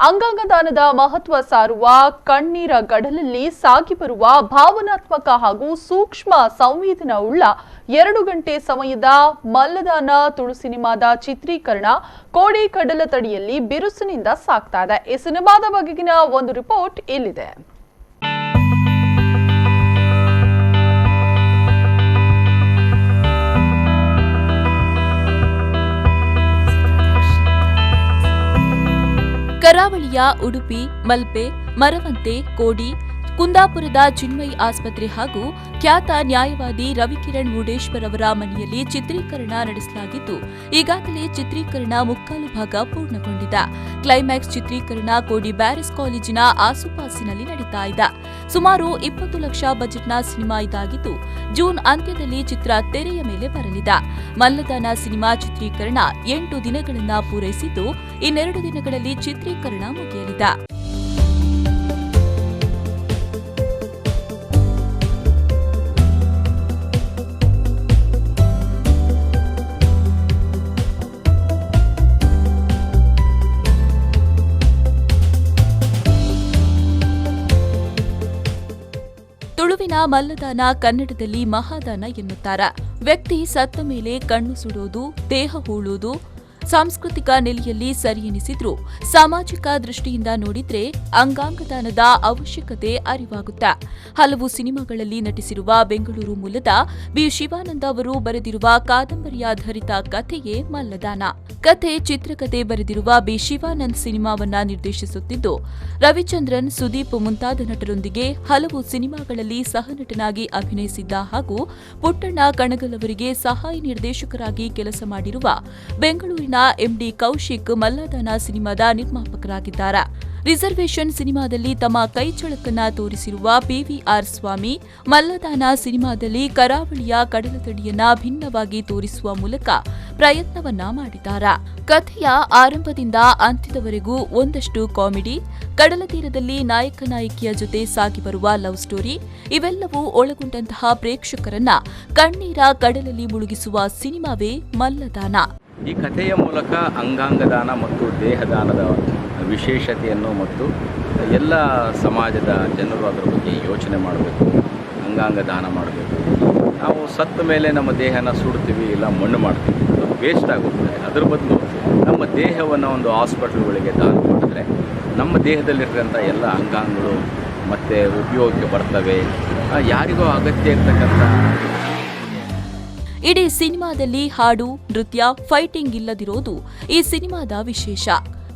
ಅಂಗಾಂಗ ದಾನದ ಮಹತ್ವ ಸಾರುವ ಕಣ್ಣೀರ ಗಡಲಲ್ಲಿ ಸಾಗಿ ಬರುವ ಭಾವನಾತ್ಮಕ ಹಾಗೂ ಸೂಕ್ಷ್ಮ ಸಂವೇದನವುಳ್ಳ 2 ಗಂಟೆ ಸಮಯದ ಮಲ್ಲದಾನ ತುಳು ಸಿನಿಮಾದ ಚಿತ್ರೀಕರಣ ಕೋಡಿಕಡಲ ತಡಿಯಲ್ಲಿ ಬಿರುಸಿನಿಂದ ಸಾಗ್ತಾ ಇದೆ. ಈ ಸಿನಿಮಾದ ಬಗೆಗಿನ ಒಂದು ರಿಪೋರ್ಟ್ ಇಲ್ಲಿದೆ. ಕರಾವಳಿಯ ಉಡುಪಿ, ಮಲ್ಪೆ, ಮರವಂತೆ, ಕೋಡಿ, ಕುಂದಾಪುರದ ಚಿನ್ಮಯಿ ಆಸ್ಪತ್ರೆ ಹಾಗೂ ಖ್ಯಾತ ನ್ಯಾಯವಾದಿ ರವಿಕಿರಣ್ ಮುರುಡೇಶ್ವರ್ ಅವರ ಮನೆಯಲ್ಲಿ ಚಿತ್ರೀಕರಣ ನಡೆಸಲಾಗಿದ್ದು, ಈಗಾಗಲೇ ಚಿತ್ರೀಕರಣ ಮುಕ್ಕಾಲು ಭಾಗ ಪೂರ್ಣಗೊಂಡಿದೆ. ಕ್ಲೈಮ್ಯಾಕ್ಸ್ ಚಿತ್ರೀಕರಣ ಕೋಡಿ ಬ್ಯಾರಿಸ್ ಕಾಲೇಜಿನ ಆಸುಪಾಸಿನಲ್ಲಿ ನಡೀತಾ ಇದೆ. ಸುಮಾರು 20 ಲಕ್ಷ ಬಜೆಟ್ನ ಸಿನಿಮಾ ಇದಾಗಿದ್ದು, ಜೂನ್ ಅಂತ್ಯದಲ್ಲಿ ಚಿತ್ರ ತೆರೆಯ ಮೇಲೆ ಬರಲಿದೆ. ಮಲ್ಲದಾನ ಸಿನಿಮಾ ಚಿತ್ರೀಕರಣ 8 ದಿನಗಳನ್ನು ಪೂರೈಸಿದ್ದು, ಇನ್ನೆರಡು ದಿನಗಳಲ್ಲಿ ಚಿತ್ರೀಕರಣ ಮುಗಿಯಲಿದೆ. ತುಳುವಿನ ಮಲ್ಲದಾನ ಕನ್ನಡದಲ್ಲಿ ಮಹಾದಾನ ಎನ್ನುತ್ತಾರೆ. ವ್ಯಕ್ತಿ ಸತ್ತ ಮೇಲೆ ಕಣ್ಣು ಸುಡೋದು, ದೇಹ ಹೂಳುವುದು ಸಾಂಸ್ಕೃತಿಕ ನೆಲೆಯಲ್ಲಿ ಸರಿ ಎನಿಸಿದ್ರೂ ಸಾಮಾಜಿಕ ದೃಷ್ಟಿಯಿಂದ ನೋಡಿದ್ರೆ ಅಂಗಾಂಗದಾನದ ಅವಶ್ಯಕತೆ ಅರಿವಾಗುತ್ತೆ. ಹಲವು ಸಿನಿಮಾಗಳಲ್ಲಿ ನಟಿಸಿರುವ ಬೆಂಗಳೂರು ಮೂಲದ ಬಿ ಶಿವಾನಂದ ಅವರು ಬರೆದಿರುವ ಕಾದಂಬರಿಯಾಧಾರಿತ ಕಥೆಯೇ ಮಲ್ಲದಾನ. ಕಥೆ ಚಿತ್ರಕಥೆ ಬರೆದಿರುವ ಬಿ ಶಿವಾನಂದ್ ಸಿನಿಮಾವನ್ನ ನಿರ್ದೇಶಿಸುತ್ತಿದ್ದು, ರವಿಚಂದ್ರನ್, ಸುದೀಪ್ ಮುಂತಾದ ನಟರೊಂದಿಗೆ ಹಲವು ಸಿನಿಮಾಗಳಲ್ಲಿ ಸಹನಟನಾಗಿ ಅಭಿನಯಿಸಿದ್ದ ಹಾಗೂ ಪುಟ್ಟಣ್ಣ ಕಣಗಲ್ ಅವರಿಗೆ ಸಹಾಯ ನಿರ್ದೇಶಕರಾಗಿ ಕೆಲಸ ಮಾಡಿರುವ ಬೆಂಗಳೂರಿನ ಎಂಡಿ ಕೌಶಿಕ್ ಮಲ್ಲದಾನ ಸಿನಿಮಾದ ನಿರ್ಮಾಪಕರಾಗಿದ್ದಾರೆ. ರಿಸರ್ವೇಷನ್ ಸಿನಿಮಾದಲ್ಲಿ ತಮ್ಮ ಕೈಚಳಕನ್ನ ತೋರಿಸಿರುವ ಪಿವಿಆರ್ ಸ್ವಾಮಿ ಮಲ್ಲದಾನ ಸಿನಿಮಾದಲ್ಲಿ ಕರಾವಳಿಯ ಕಡಲತಡಿಯನ್ನ ಭಿನ್ನವಾಗಿ ತೋರಿಸುವ ಮೂಲಕ ಪ್ರಯತ್ನವನ್ನ ಮಾಡಿದ್ದಾರೆ. ಕಥೆಯ ಆರಂಭದಿಂದ ಅಂತ್ಯದವರೆಗೂ ಒಂದಷ್ಟು ಕಾಮಿಡಿ, ಕಡಲ ತೀರದಲ್ಲಿ ನಾಯಕ ನಾಯಕಿಯ ಜೊತೆ ಸಾಗಿ ಬರುವ ಲವ್ ಸ್ಟೋರಿ ಇವೆಲ್ಲವೂ ಒಳಗೊಂಡಂತಹ ಪ್ರೇಕ್ಷಕರನ್ನ ಕಣ್ಣೀರ ಕಡಲಲ್ಲಿ ಮುಳುಗಿಸುವ ಸಿನಿಮಾವೇ ಮಲ್ಲದಾನ. ಈ ಕಥೆಯ ಮೂಲಕ ಅಂಗಾಂಗದಾನ ಮತ್ತು ದೇಹದಾನದ ವಿಶೇಷತೆಯನ್ನು ಮತ್ತು ಎಲ್ಲ ಸಮಾಜದ ಜನರು ಅದರ ಬಗ್ಗೆ ಯೋಚನೆ ಮಾಡಬೇಕು. ಅಂಗಾಂಗ ದಾನ ಮಾಡಬೇಕು. ನಾವು ಸತ್ತ ಮೇಲೆ ನಮ್ಮ ದೇಹನ ಸುಡ್ತೀವಿ, ಇಲ್ಲ ಮಣ್ಣು ಮಾಡ್ತೀವಿ, ಅದು ವೇಸ್ಟ್ ಆಗುತ್ತದೆ. ಅದರ ಬದಲು ನಮ್ಮ ದೇಹವನ್ನು ಒಂದು ಹಾಸ್ಪಿಟಲ್ಗಳಿಗೆ ದಾನ ಮಾಡಿದ್ರೆ ನಮ್ಮ ದೇಹದಲ್ಲಿರ್ತಕ್ಕಂಥ ಎಲ್ಲ ಅಂಗಾಂಗಗಳು ಮತ್ತು ಉಪಯೋಗಕ್ಕೆ ಬರ್ತವೆ. ಯಾರಿಗೂ ಅಗತ್ಯ ಇರ್ತಕ್ಕಂಥ ಇಡೀ ಸಿನಿಮಾದಲ್ಲಿ ಹಾಡು, ನೃತ್ಯ, ಫೈಟಿಂಗ್ ಇಲ್ಲದಿರೋದು ಈ ಸಿನಿಮಾದ ವಿಶೇಷ.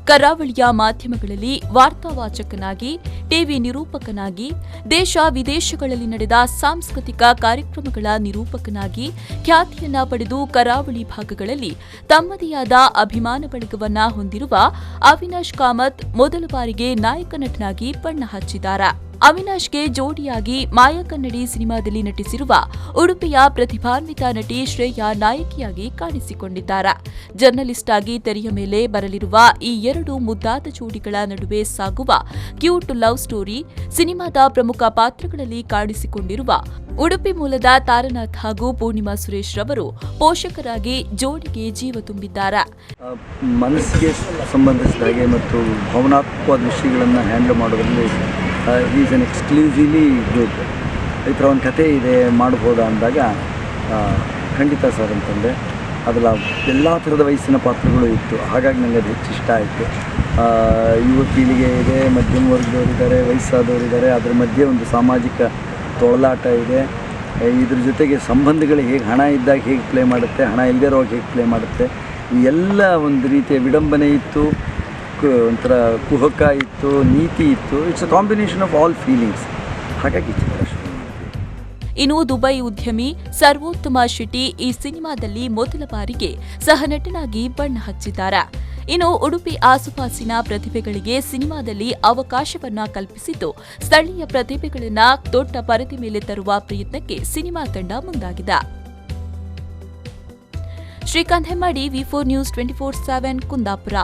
ಕರಾವಳಿಯ ಮಾಧ್ಯಮಗಳಲ್ಲಿ ವಾರ್ತಾವಾಚಕನಾಗಿ, ಟಿವಿ ನಿರೂಪಕನಾಗಿ, ದೇಶ ವಿದೇಶಗಳಲ್ಲಿ ನಡೆದ ಸಾಂಸ್ಕೃತಿಕ ಕಾರ್ಯಕ್ರಮಗಳ ನಿರೂಪಕನಾಗಿ ಖ್ಯಾತಿಯನ್ನ ಪಡೆದು ಕರಾವಳಿ ಭಾಗಗಳಲ್ಲಿ ತಮ್ಮದೇ ಆದ ಅಭಿಮಾನ ಬಳಗವನ್ನ ಹೊಂದಿರುವ ಅವಿನಾಶ್ ಕಾಮತ್ ಮೊದಲ ಬಾರಿಗೆ ನಾಯಕ ನಟನಾಗಿ ಬಣ್ಣ ಹಚ್ಚಿದ್ದಾರೆ. ಅವಿನಾಶ್ಗೆ ಜೋಡಿಯಾಗಿ ಮಾಯಾ ಕನ್ನಡಿ ಸಿನಿಮಾದಲ್ಲಿ ನಟಿಸಿರುವ ಉಡುಪಿಯ ಪ್ರತಿಭಾನ್ವಿತ ನಟಿ ಶ್ರೇಯಾ ನಾಯಕಿಯಾಗಿ ಕಾಣಿಸಿಕೊಂಡಿದ್ದಾರೆ. ಜರ್ನಲಿಸ್ಟ್ ಆಗಿ ತೆರೆಯ ಮೇಲೆ ಬರಲಿರುವ ಈ 2 ಮುದ್ದಾದ ಜೋಡಿಗಳ ನಡುವೆ ಸಾಗುವ ಕ್ಯೂಟ್ ಲವ್ ಸ್ಟೋರಿ ಸಿನಿಮಾದ ಪ್ರಮುಖ ಪಾತ್ರಗಳಲ್ಲಿ ಕಾಣಿಸಿಕೊಂಡಿರುವ ಉಡುಪಿ ಮೂಲದ ತಾರನಾಥ್ ಹಾಗೂ ಪೂರ್ಣಿಮಾ ಸುರೇಶ್ ರವರು ಪೋಷಕರಾಗಿ ಜೋಡಿಗೆ ಜೀವ ತುಂಬಿದ್ದಾರೆ. ಮನಸ್ಸಿಗೆ ಸಂಬಂಧಿಸಿದ ಹಾಗೆ ಮತ್ತು ಭಾವನಾತ್ಮಕವಾದ ವಿಷಯಗಳನ್ನು ಹ್ಯಾಂಡಲ್ ಮಾಡೋದ್ರಲ್ಲಿ ಈಸ್ ಅನ್ ಎಕ್ಸ್ಕ್ಲೂಸಿವ್ಲಿ ಗುಡ್. ಈ ಥರ ಒಂದು ಕಥೆ ಇದೆ ಮಾಡ್ಬೋದಾ ಅಂದಾಗ ಖಂಡಿತ ಸರ್ ಅಂತಂದೆ. ಅದೆಲ್ಲ ಎಲ್ಲ ಥರದ ವಯಸ್ಸಿನ ಪಾತ್ರಗಳು ಇತ್ತು. ಹಾಗಾಗಿ ನನಗೆ ಅದು ಹೆಚ್ಚು ಇಷ್ಟ ಆಯಿತು. ಯುವ ಪೀಳಿಗೆ ಇದೆ, ಮಧ್ಯಮ ವರ್ಗದವರಿದ್ದಾರೆ, ವಯಸ್ಸಾದವರಿದ್ದಾರೆ. ಅದರ ಮಧ್ಯೆ ಒಂದು ಸಾಮಾಜಿಕ ತೊಳಲಾಟ ಇದೆ. ಇದ್ರ ಜೊತೆಗೆ ಸಂಬಂಧಗಳು ಹೇಗೆ ಹಣ ಇದ್ದಾಗ ಹೇಗೆ ಪ್ಲೇ ಮಾಡುತ್ತೆ, ಹಣ ಇಲ್ಲದೇ ಇರೋವಾಗ ಹೇಗೆ ಪ್ಲೇ ಮಾಡುತ್ತೆ, ಎಲ್ಲ ಒಂದು ರೀತಿಯ ವಿಡಂಬನೆ ಇತ್ತು, ಒಂಥರ ಕುಹಕ ಇತ್ತು, ನೀತಿ ಇತ್ತು. It's a combination of all feelings. ಹಾಗಾಗಿ ಚಿತ್ರ ಶುರು ಮಾಡಿದ್ವಿ. ಇನ್ನು ದುಬೈ ಉದ್ಯಮಿ ಸರ್ವೋತ್ತಮ ಶೆಟ್ಟಿ ಈ ಸಿನಿಮಾದಲ್ಲಿ ಮೊದಲ ಬಾರಿಗೆ ಸಹನಟನಾಗಿ ಬಣ್ಣ ಹಚ್ಚಿದ್ದಾರೆ. ಇನ್ನು ಉಡುಪಿ ಆಸುಪಾಸಿನ ಪ್ರತಿಭೆಗಳಿಗೆ ಸಿನಿಮಾದಲ್ಲಿ ಅವಕಾಶವನ್ನ ಕಲ್ಪಿಸಿದ್ದು, ಸ್ಥಳೀಯ ಪ್ರತಿಭೆಗಳನ್ನ ದೊಡ್ಡ ಪರದೆ ಮೇಲೆ ತರುವ ಪ್ರಯತ್ನಕ್ಕೆ ಸಿನಿಮಾ ತಂಡ ಮುಂದಾಗಿದೆ. ಶ್ರೀಕಾಂತ್ ಹೆಮ್ಮಾಡಿ, ವಿ4 ನ್ಯೂಸ್ 24/7 ಕುಂದಾಪುರ.